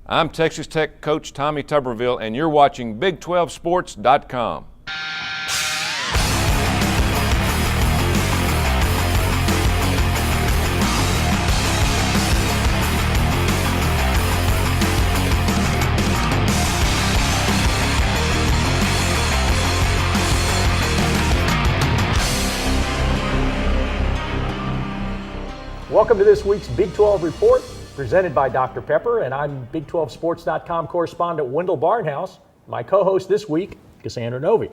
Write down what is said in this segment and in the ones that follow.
I'm Texas Tech coach Tommy Tuberville, and you're watching Big12Sports.com. Welcome to this week's Big 12 Report, presented by Dr. Pepper, and I'm Big12Sports.com correspondent Wendell Barnhouse. My co-host this week, Cassandra Novi.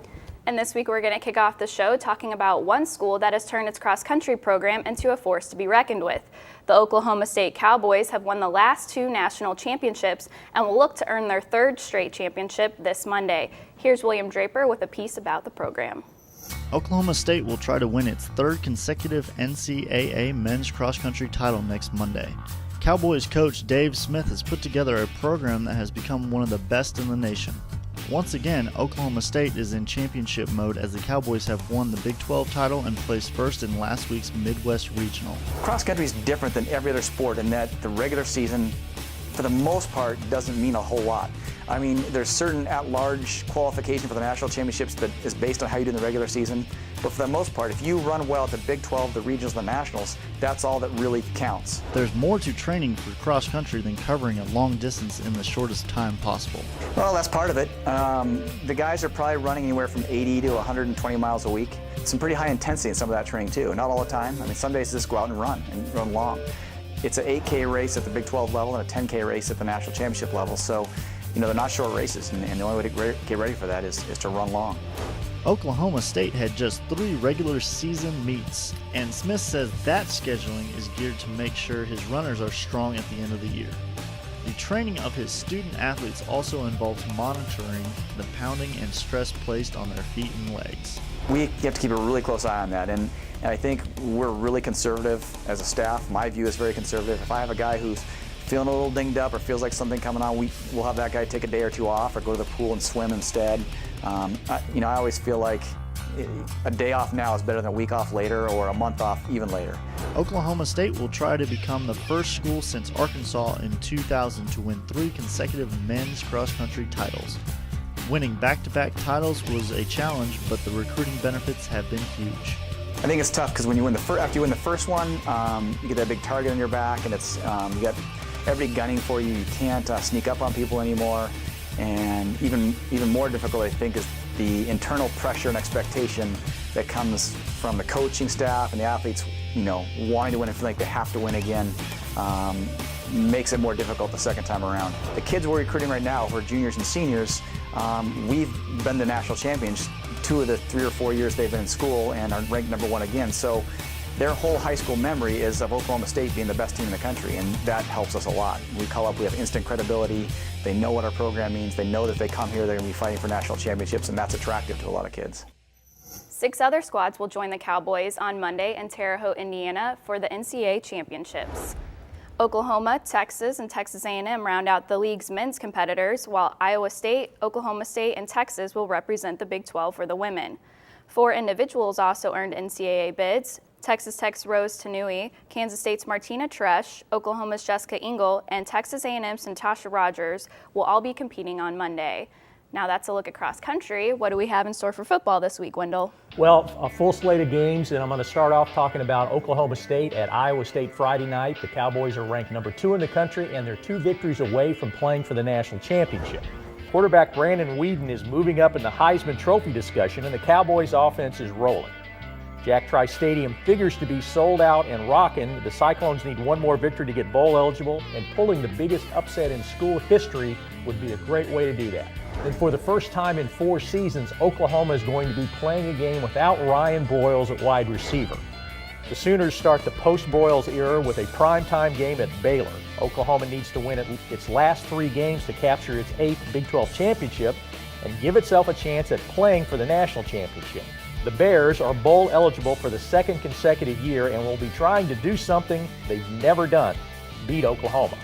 And this week we're going to kick off the show talking about one school that has turned its cross-country program into a force to be reckoned with. The Oklahoma State Cowboys have won the last two national championships and will look to earn their third straight championship this Monday. Here's William Draper with a piece about the program. Oklahoma State will try to win its third consecutive NCAA men's cross-country title next Monday. Cowboys coach Dave Smith has put together a program that has become one of the best in the nation. Once again, Oklahoma State is in championship mode as the Cowboys have won the Big 12 title and placed first in last week's Midwest Regional. Cross-country is different than every other sport in that the regular season, for the most part, doesn't mean a whole lot. I mean, there's certain at-large qualification for the national championships that is based on how you do in the regular season. But for the most part, if you run well at the Big 12, the regionals, the nationals, that's all that really counts. There's more to training for cross-country than covering a long distance in the shortest time possible. Well, that's part of it. The guys are probably running anywhere from 80 to 120 miles a week. Some pretty high intensity in some of that training too. Not all the time. I mean, some days just go out and run long. It's an 8K race at the Big 12 level and a 10K race at the national championship level. So, you know, they're not short races, and the only way to get ready for that is to run long. Oklahoma State had just 3 regular season meets, and Smith says that scheduling is geared to make sure his runners are strong at the end of the year. The training of his student athletes also involves monitoring the pounding and stress placed on their feet and legs. We have to keep a really close eye on that, and I think we're really conservative as a staff. My view is very conservative. If I have a guy who's feeling a little dinged up or feels like something coming on, we'll have that guy take a day or two off or go to the pool and swim instead. I always feel like a day off now is better than a week off later or a month off even later. Oklahoma State will try to become the first school since Arkansas in 2000 to win 3 consecutive men's cross-country titles. Winning back-to-back titles was a challenge, but the recruiting benefits have been huge. I think it's tough because when you win after you win the first one, you get that big target on your back, and it's you got everybody gunning for you. You can't sneak up on people anymore, and even more difficult, I think, is the internal pressure and expectation that comes from the coaching staff and the athletes, wanting to win and feeling like they have to win again. Makes it more difficult the second time around. The kids we're recruiting right now, who are juniors and seniors, we've been the national champions 2 of the 3 or 4 years they've been in school and are ranked number 1 again. So their whole high school memory is of Oklahoma State being the best team in the country, and that helps us a lot. We call up, we have instant credibility. They know what our program means. They know that if they come here, they're going to be fighting for national championships, and that's attractive to a lot of kids. 6 other squads will join the Cowboys on Monday in Terre Haute, Indiana for the NCAA Championships. Oklahoma, Texas, and Texas A&M round out the league's men's competitors, while Iowa State, Oklahoma State, and Texas will represent the Big 12 for the women. 4 individuals also earned NCAA bids. Texas Tech's Rose Tanui, Kansas State's Martina Tresh, Oklahoma's Jessica Engel, and Texas A&M's Natasha Rogers will all be competing on Monday. Now that's a look at cross country. What do we have in store for football this week, Wendell? Well, a full slate of games, and I'm going to start off talking about Oklahoma State at Iowa State Friday night. The Cowboys are ranked number 2 in the country, and they're 2 victories away from playing for the national championship. Quarterback Brandon Weeden is moving up in the Heisman Trophy discussion, and the Cowboys' offense is rolling. Jack Trice Stadium figures to be sold out and rocking. The Cyclones need one more victory to get bowl eligible, and pulling the biggest upset in school history would be a great way to do that. And for the first time in 4 seasons, Oklahoma is going to be playing a game without Ryan Broyles at wide receiver. The Sooners start the post-Broyles era with a primetime game at Baylor. Oklahoma needs to win its last 3 games to capture its 8th Big 12 championship and give itself a chance at playing for the national championship. The Bears are bowl eligible for the 2nd consecutive year and will be trying to do something they've never done, beat Oklahoma.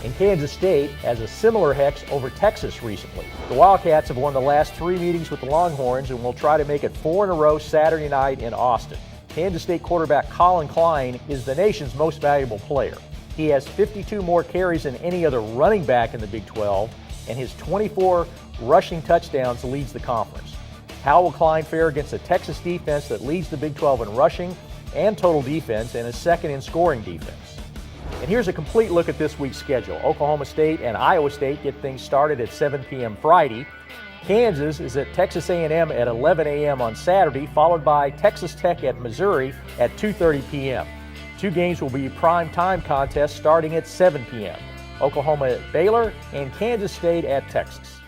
And Kansas State has a similar hex over Texas recently. The Wildcats have won the last 3 meetings with the Longhorns and will try to make it 4 in a row Saturday night in Austin. Kansas State quarterback Colin Klein is the nation's most valuable player. He has 52 more carries than any other running back in the Big 12, and his 24 rushing touchdowns leads the conference. How will Klein fare against a Texas defense that leads the Big 12 in rushing and total defense and is second in scoring defense? And here's a complete look at this week's schedule. Oklahoma State and Iowa State get things started at 7 p.m. Friday. Kansas is at Texas A&M at 11 a.m. on Saturday, followed by Texas Tech at Missouri at 2:30 p.m. Two games will be prime time contests starting at 7 p.m. Oklahoma at Baylor and Kansas State at Texas.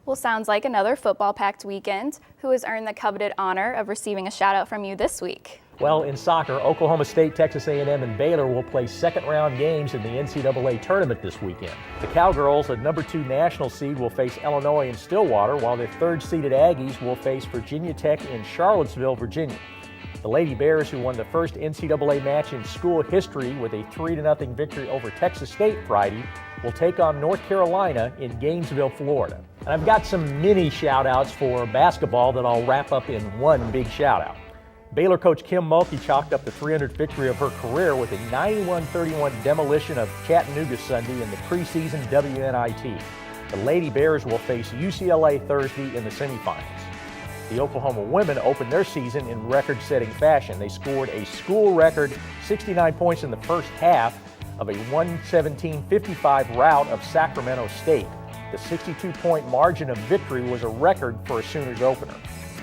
Well, sounds like another football-packed weekend. Who has earned the coveted honor of receiving a shout-out from you this week? Well, in soccer, Oklahoma State, Texas A&M, and Baylor will play second-round games in the NCAA tournament this weekend. The Cowgirls, a number 2 national seed, will face Illinois in Stillwater, while the third-seeded Aggies will face Virginia Tech in Charlottesville, Virginia. The Lady Bears, who won the first NCAA match in school history with a 3-0 victory over Texas State Friday, will take on North Carolina in Gainesville, Florida. And I've got some mini shout-outs for basketball that I'll wrap up in one big shout-out. Baylor coach Kim Mulkey chalked up the 300th victory of her career with a 91-31 demolition of Chattanooga Sunday in the preseason WNIT. The Lady Bears will face UCLA Thursday in the semifinals. The Oklahoma women opened their season in record-setting fashion. They scored a school record 69 points in the first half of a 117-55 rout of Sacramento State. The 62-point margin of victory was a record for a Sooners opener.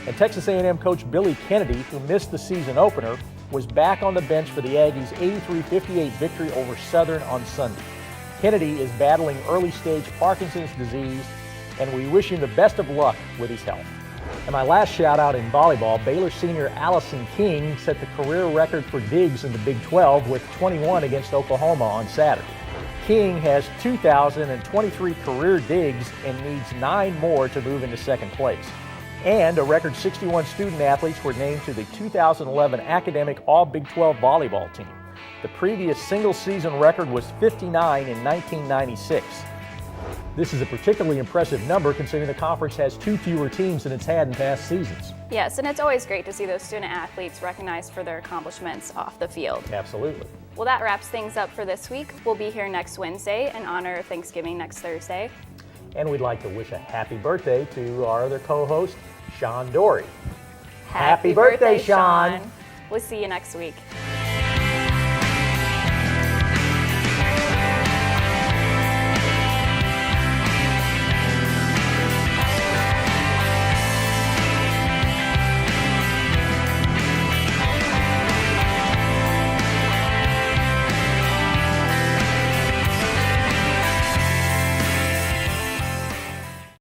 And Texas A&M coach Billy Kennedy, who missed the season opener, was back on the bench for the Aggies' 83-58 victory over Southern on Sunday. Kennedy is battling early-stage Parkinson's disease, and we wish him the best of luck with his health. And my last shout-out in volleyball, Baylor senior Allison King set the career record for digs in the Big 12 with 21 against Oklahoma on Saturday. King has 2,023 career digs and needs 9 more to move into second place. And a record 61 student athletes were named to the 2011 academic All-Big 12 volleyball team. The previous single-season record was 59 in 1996. This is a particularly impressive number considering the conference has 2 fewer teams than it's had in past seasons. Yes, and it's always great to see those student athletes recognized for their accomplishments off the field. Absolutely. Well, that wraps things up for this week. We'll be here next Wednesday in honor of Thanksgiving next Thursday. And we'd like to wish a happy birthday to our other co-host, Sean Dory. Happy birthday, Sean. We'll see you next week.